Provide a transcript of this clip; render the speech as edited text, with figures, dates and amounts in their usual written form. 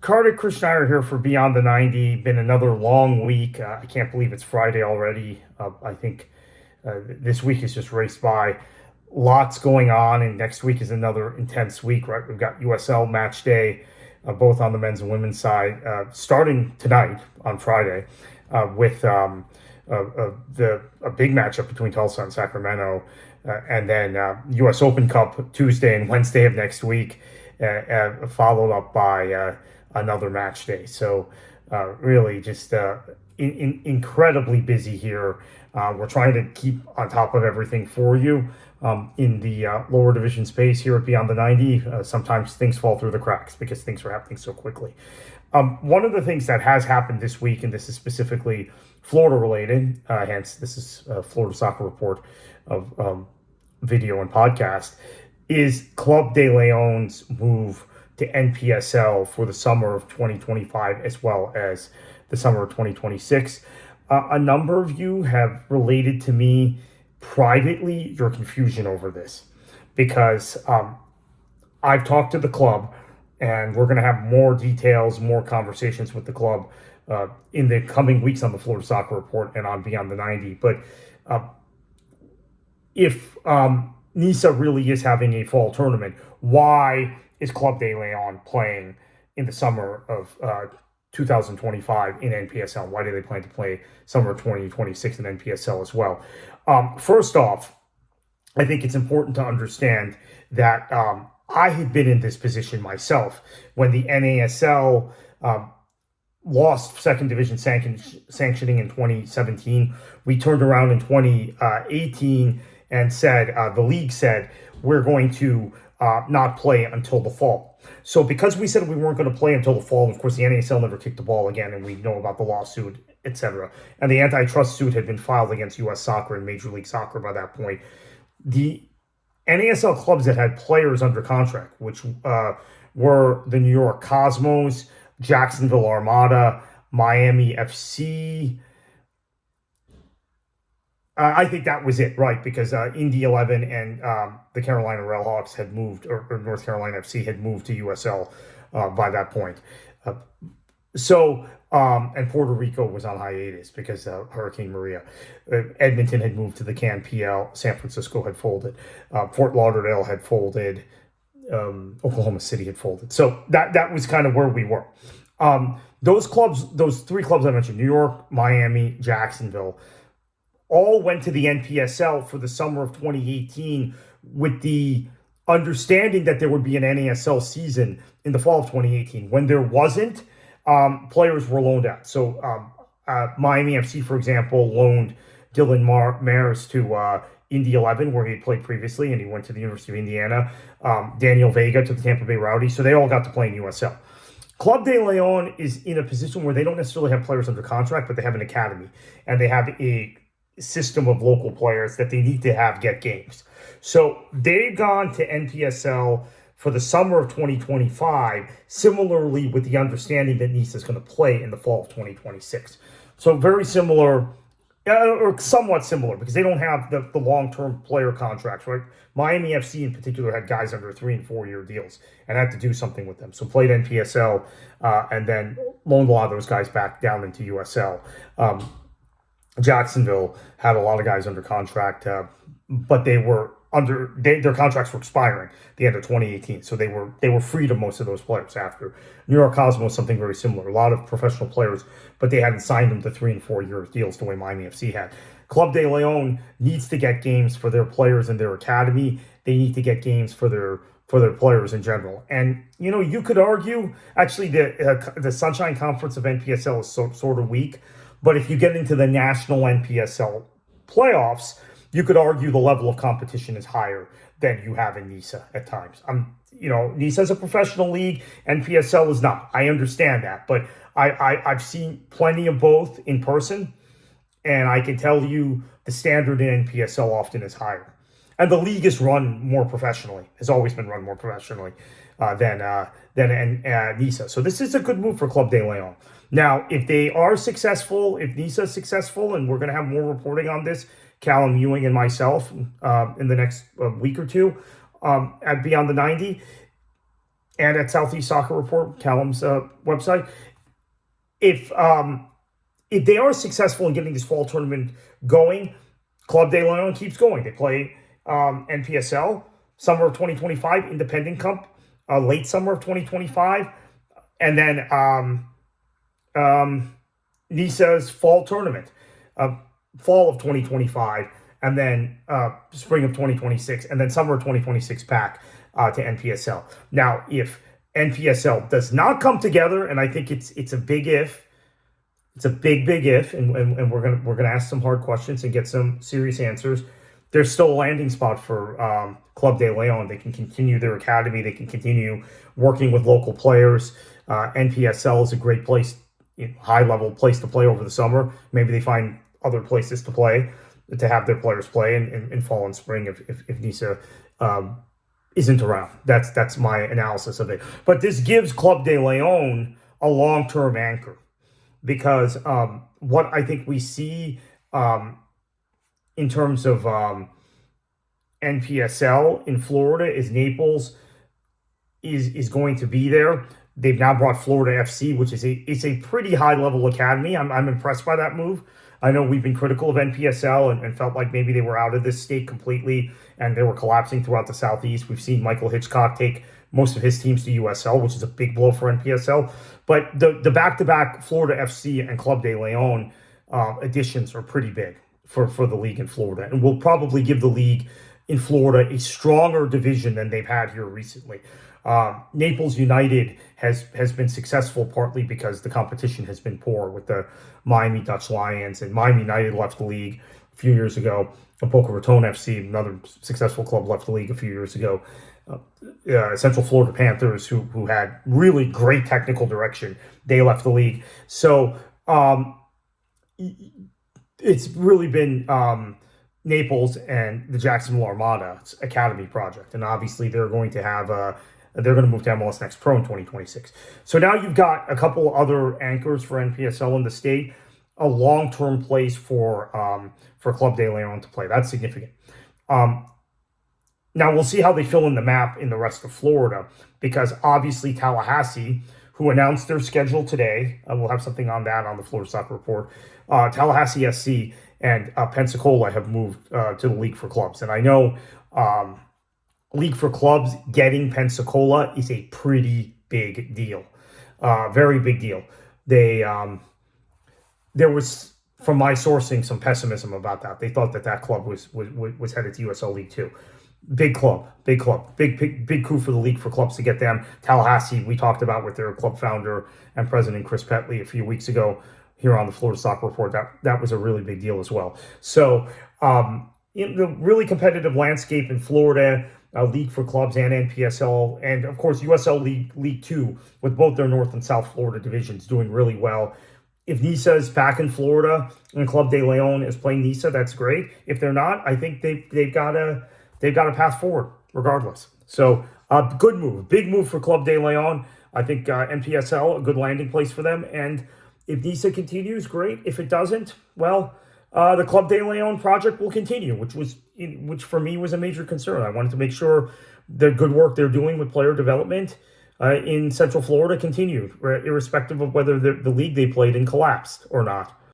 Kartik Krishnaiyer here for Beyond the 90. Been another long week. I can't believe it's Friday already. I think this week has just raced by. Lots going on, and next week is another intense week, right? We've got USL match day, both on the men's and women's side, starting tonight on Friday with a big matchup between Tulsa and Sacramento, and then U.S. Open Cup Tuesday and Wednesday of next week, followed up by another match day. So really just incredibly busy here. We're trying to keep on top of everything for you in the lower division space here at Beyond the 90. Sometimes things fall through the cracks because things are happening so quickly. One of the things that has happened this week, and this is specifically Florida related, hence this is Florida Soccer Report of video and podcast, is Club de Lyon's move to NPSL for the summer of 2025 as well as the summer of 2026. A number of you have related to me privately your confusion over this because I've talked to the club and we're going to have more details, more conversations with the club in the coming weeks on the Florida Soccer Report and on Beyond the 90. But if NISA really is having a fall tournament, why is Club de Lyon playing in the summer of 2025 in NPSL? Why do they plan to play summer 2026 in NPSL as well? First off, I think it's important to understand that I had been in this position myself when the NASL lost second division sanctioning in 2017. We turned around in 2018 and said, the league said, we're going to not play until the fall. So because we said we weren't going to play until the fall, of course, the NASL never kicked the ball again, and we know about the lawsuit, etc. And the antitrust suit had been filed against U.S. Soccer and Major League Soccer by that point. The NASL clubs that had players under contract, which were the New York Cosmos, Jacksonville Armada, Miami FC. I think that was it, right? Because Indy 11 and the Carolina Railhawks had moved, or North Carolina FC had moved to USL by that point. And Puerto Rico was on hiatus because Hurricane Maria. Edmonton had moved to the CanPL. San Francisco had folded. Fort Lauderdale had folded. Oklahoma City had folded. So that was kind of where we were. Those clubs, those three clubs I mentioned, New York, Miami, Jacksonville, all went to the NPSL for the summer of 2018 with the understanding that there would be an NASL season in the fall of 2018. When there wasn't, players were loaned out. So Miami FC, for example, loaned Dylan Mares to Indy 11, where he had played previously, and he went to the University of Indiana. Daniel Vega to the Tampa Bay Rowdies. So they all got to play in USL. Club de Lyon is in a position where they don't necessarily have players under contract, but they have an academy, and they have a system of local players that they need to have get games. So they've gone to NPSL for the summer of 2025, similarly with the understanding that NISA is going to play in the fall of 2026. So very similar, or somewhat similar, because they don't have the long-term player contracts, right? Miami FC in particular had guys under 3 and 4 year deals and had to do something with them. So played NPSL and then loaned a lot of those guys back down into USL. Jacksonville had a lot of guys under contract, but they were their contracts were expiring at the end of 2018, so they were freed of most of those players after. New York Cosmos, something very similar. A lot of professional players, but they hadn't signed them to 3 and 4 year deals the way Miami FC had. Club de Lyon needs to get games for their players in their academy. They need to get games for their players in general. And, you know, you could argue, actually, the Sunshine Conference of NPSL is sort of weak. But if you get into the national NPSL playoffs, you could argue the level of competition is higher than you have in NISA at times. NISA is a professional league, NPSL is not. I understand that, but I've seen plenty of both in person, and I can tell you the standard in NPSL often is higher. And the league is run more professionally, has always been run more professionally than NISA. So this is a good move for Club de Lyon. Now, if they are successful, if NISA is successful, and we're going to have more reporting on this, Callum Ewing and myself, in the next week or two at Beyond the 90, and at Southeast Soccer Report, Callum's website. If they are successful in getting this fall tournament going, Club de Lyon keeps going. They play NPSL summer of 2025, Independent Cup late summer of 2025, and then NISA's fall tournament, fall of 2025, and then spring of 2026, and then summer of 2026 back to NPSL. Now, if NPSL does not come together, and I think it's a big if, it's a big if, and we're gonna ask some hard questions and get some serious answers. There's still a landing spot for Club de Lyon. They can continue their academy. They can continue working with local players. NPSL is a great place, high level place to play over the summer. Maybe they find other places to play, to have their players play in fall and spring if NISA isn't around. That's my analysis of it. But this gives Club de Lyon a long-term anchor, because what I think we see in terms of NPSL in Florida is Naples is going to be there. They've now brought Florida FC, which is a pretty high level academy. I'm impressed by that move. I know we've been critical of NPSL and felt like maybe they were out of this state completely and they were collapsing throughout the Southeast. We've seen Michael Hitchcock take most of his teams to USL, which is a big blow for NPSL. But the back-to-back Florida FC and Club de Lyon additions are pretty big for the league in Florida, and will probably give the league in Florida a stronger division than they've had here recently. Naples United has been successful partly because the competition has been poor with the Miami Dutch Lions, and Miami United left the league a few years ago. Boca Raton FC, another successful club, left the league a few years ago. Central Florida Panthers, who had really great technical direction, they left the league. So it's really been Naples and the Jacksonville Armada Academy project, and obviously they're going to move to MLS Next Pro in 2026. So now you've got a couple other anchors for NPSL in the state, a long-term place for Club de Lyon to play. That's significant. Now we'll see how they fill in the map in the rest of Florida, because obviously Tallahassee, who announced their schedule today, we'll have something on that on the Florida Soccer Report. Tallahassee SC and Pensacola have moved to the League for Clubs, and I know League for Clubs getting Pensacola is a pretty big deal, very big deal. There was, from my sourcing, some pessimism about that. They thought that club was headed to USL League 2. Big club, big coup for the League for Clubs to get them. Tallahassee, we talked about with their club founder and president Chris Petley a few weeks ago here on the Florida Soccer Report. That was a really big deal as well. So in the really competitive landscape in Florida, League for Clubs and NPSL, and of course USL League 2, with both their North and South Florida divisions doing really well. If NISA is back in Florida and Club de Lyon is playing NISA, that's great. If they're not, I think they've got a path forward regardless. So good move, big move for Club de Lyon. I think NPSL, a good landing place for them. And if NISA continues, great. If it doesn't, well, the Club de Lyon project will continue, which for me was a major concern. I wanted to make sure the good work they're doing with player development in Central Florida continued, irrespective of whether the league they played in collapsed or not.